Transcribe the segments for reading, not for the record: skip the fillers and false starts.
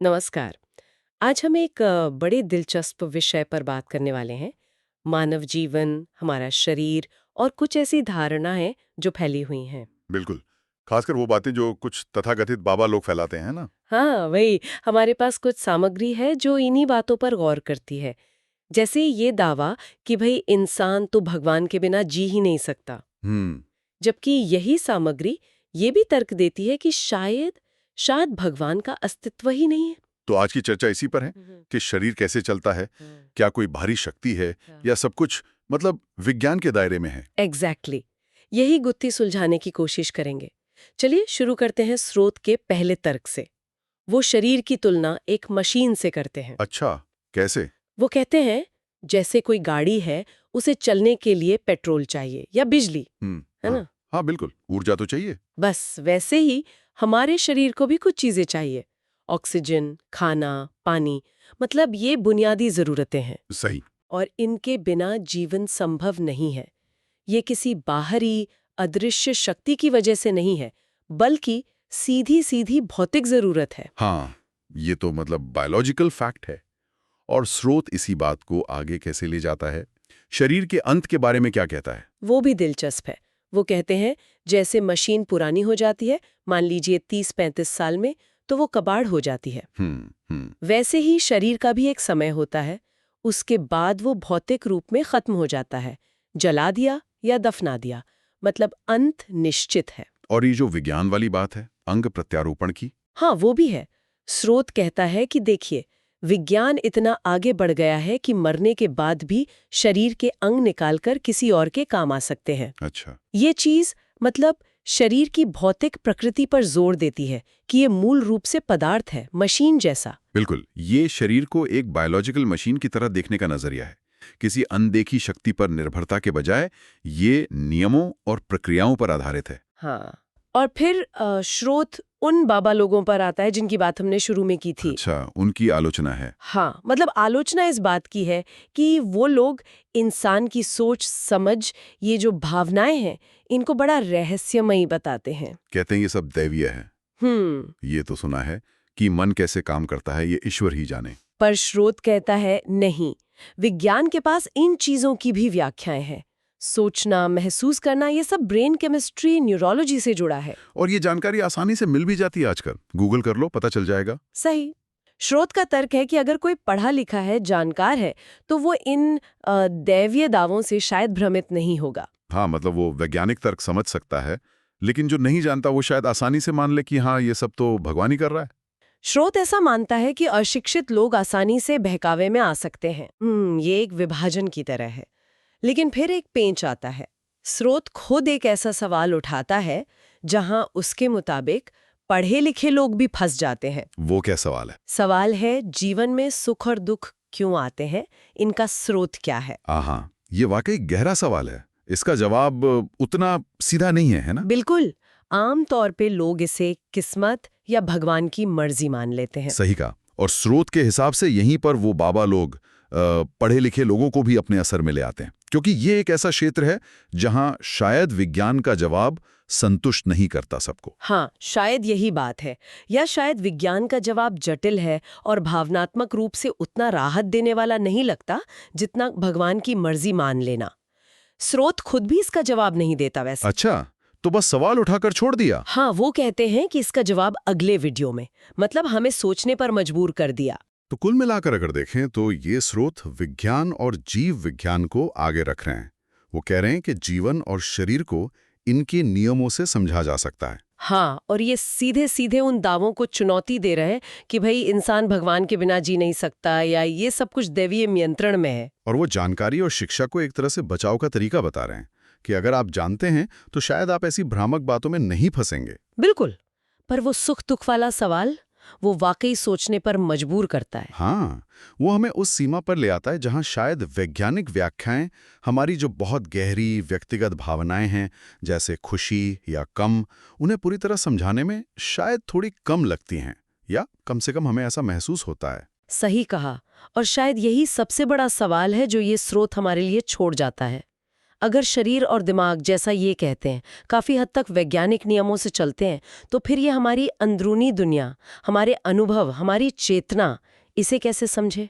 नमस्कार। आज हम एक बड़े दिलचस्प विषय पर बात करने वाले हैं। मानव जीवन, हमारा शरीर और कुछ ऐसी धारणाएं जो फैली हुई हैं। बिल्कुल। खासकर वो बातें जो कुछ तथाकथित बाबा लोग फैलाते हैं ना। हाँ, वही। हमारे पास कुछ सामग्री है जो इन्हीं बातों पर गौर करती है। जैसे ये दावा कि भाई इंसान तो भगवान के बिना जी ही नहीं सकता। हम्म। जबकि यही सामग्री ये भी तर्क देती है कि शायद भगवान का अस्तित्व ही नहीं है। तो आज की चर्चा इसी पर है हम्म, कि शरीर कैसे चलता है, हाँ, क्या कोई भारी शक्ति है हाँ। या सब कुछ मतलब विज्ञान के दायरे में है। एग्जैक्टली यही गुत्थी सुलझाने की कोशिश करेंगे। चलिए शुरू करते हैं स्रोत के पहले तर्क से। वो शरीर की तुलना एक मशीन से करते हैं। अच्छा, कैसे? वो कहते हैं जैसे कोई गाड़ी है, उसे चलने के लिए पेट्रोल चाहिए या बिजली, है हाँ। ना? हाँ बिल्कुल, ऊर्जा तो चाहिए। बस वैसे ही हमारे शरीर को भी कुछ चीजें चाहिए। ऑक्सीजन, खाना, पानी, मतलब ये बुनियादी जरूरतें हैं। सही। और इनके बिना जीवन संभव नहीं है। ये किसी बाहरी अदृश्य शक्ति की वजह से नहीं है, बल्कि सीधी सीधी भौतिक जरूरत है। हाँ, ये तो मतलब बायोलॉजिकल फैक्ट है। और स्रोत इसी बात को आगे कैसे ले जाता है? शरीर के अंत के बारे में क्या कहता है? वो भी दिलचस्प है। वो कहते हैं जैसे मशीन पुरानी हो जाती है, मान लीजिए 30-35 साल में, तो वो कबाड़ हो जाती है। हम्म। वैसे ही शरीर का भी एक समय होता है। उसके बाद वो भौतिक रूप में खत्म हो जाता है। जला दिया या दफना दिया, मतलब अंत निश्चित है। और ये जो विज्ञान वाली बात है, अंग प्रत्यारोपण की। हाँ, वो भी है। स्रोत कहता है कि देखिए, विज्ञान इतना आगे बढ़ गया है कि मरने के बाद भी शरीर के अंग निकालकर किसी और के काम आ सकते हैं। अच्छा। ये चीज मतलब शरीर की भौतिक प्रकृति पर जोर देती है कि ये मूल रूप से पदार्थ है, मशीन जैसा। बिल्कुल, ये शरीर को एक बायोलॉजिकल मशीन की तरह देखने का नजरिया है। किसी अनदेखी शक्ति पर निर्भरता के बजाय ये नियमों और प्रक्रियाओं पर आधारित है। हाँ। और फिर स्रोत उन बाबा लोगों पर आता है जिनकी बात हमने शुरू में की थी। अच्छा, उनकी आलोचना है। हाँ, मतलब आलोचना इस बात की है कि वो लोग इंसान की सोच समझ, ये जो भावनाएं हैं, इनको बड़ा रहस्यमयी बताते हैं। कहते हैं ये सब दैवीय है। हम्म। ये तो सुना है कि मन कैसे काम करता है ये ईश्वर ही जाने। पर स्रोत कहता है नहीं, विज्ञान के पास इन चीजों की भी व्याख्याएं हैं। सोचना, महसूस करना, ये सब ब्रेन केमिस्ट्री, न्यूरोलॉजी से जुड़ा है। और ये जानकारी आसानी से मिल भी जाती है आजकल। गूगल कर लो, पता चल जाएगा। सही। स्रोत का तर्क है कि अगर कोई पढ़ा लिखा है, जानकार है, तो वो इन दैवीय दावों से शायद भ्रमित नहीं होगा। हाँ, मतलब वो वैज्ञानिक तर्क समझ सकता है, लेकिन जो नहीं जानता वो शायद आसानी से मान ले कि हाँ ये सब तो भगवान ही कर रहा है। स्रोत ऐसा मानता है कि अशिक्षित लोग आसानी से बहकावे में आ सकते हैं। ये एक विभाजन की तरह है। लेकिन फिर एक पेंच आता है। स्रोत खुद एक ऐसा सवाल उठाता है जहां उसके मुताबिक पढ़े लिखे लोग भी फंस जाते हैं। वो क्या सवाल है? सवाल है जीवन में सुख और दुख क्यों आते हैं, इनका स्रोत क्या है। हाँ, ये वाकई गहरा सवाल है। इसका जवाब उतना सीधा नहीं है, है ना? बिल्कुल। आम तौर पे लोग इसे किस्मत या भगवान की मर्जी मान लेते हैं। सही कहा। और स्रोत के हिसाब से यहीं पर वो बाबा लोग पढ़े लिखे लोगों को भी अपने असर में ले आते हैं, क्योंकि ये एक ऐसा क्षेत्र है जहां शायद विज्ञान का जवाब संतुष्ट नहीं करता सबको। हाँ, शायद यही बात है। या शायद विज्ञान का जवाब जटिल है और भावनात्मक रूप से उतना राहत देने वाला नहीं लगता जितना भगवान की मर्जी मान लेना। स्रोत खुद भी इसका जवाब नहीं देता वैसे। अच्छा, तो बस सवाल उठाकर छोड़ दिया। हाँ, वो कहते हैं कि इसका जवाब अगले वीडियो में, मतलब हमें सोचने पर मजबूर कर दिया। तो कुल मिलाकर अगर देखें तो ये स्रोत विज्ञान और जीव विज्ञान को आगे रख रहे हैं। वो कह रहे हैं कि जीवन और शरीर को इनके नियमों से समझा जा सकता है। हाँ, और ये सीधे सीधे उन दावों को चुनौती दे रहे हैं कि भाई इंसान भगवान के बिना जी नहीं सकता या ये सब कुछ दैवीय नियंत्रण में है। और वो जानकारी और शिक्षा को एक तरह से बचाव का तरीका बता रहे हैं कि अगर आप जानते हैं तो शायद आप ऐसी भ्रामक बातों में नहीं फंसेंगे। बिल्कुल। पर वो सुख दुख वाला सवाल, वो वाकई सोचने पर मजबूर करता है। हाँ, वो हमें उस सीमा पर ले आता है जहां शायद वैज्ञानिक व्याख्याएं हमारी जो बहुत गहरी व्यक्तिगत भावनाएं हैं, जैसे खुशी या कम, उन्हें पूरी तरह समझाने में शायद थोड़ी कम लगती हैं, या कम से कम हमें ऐसा महसूस होता है। सही कहा। और शायद यही सबसे बड़ा सवाल है जो ये स्रोत हमारे लिए छोड़ जाता है। अगर शरीर और दिमाग, जैसा ये कहते हैं, काफी हद तक वैज्ञानिक नियमों से चलते हैं, तो फिर ये हमारी अंदरूनी दुनिया, हमारे अनुभव, हमारी चेतना, इसे कैसे समझे?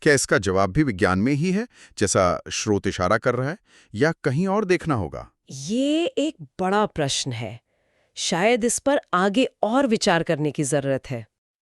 क्या इसका जवाब भी विज्ञान में ही है, जैसा स्रोत इशारा कर रहा है, या कहीं और देखना होगा? ये एक बड़ा प्रश्न है। शायद इस पर आगे और विचार करने की जरूरत है।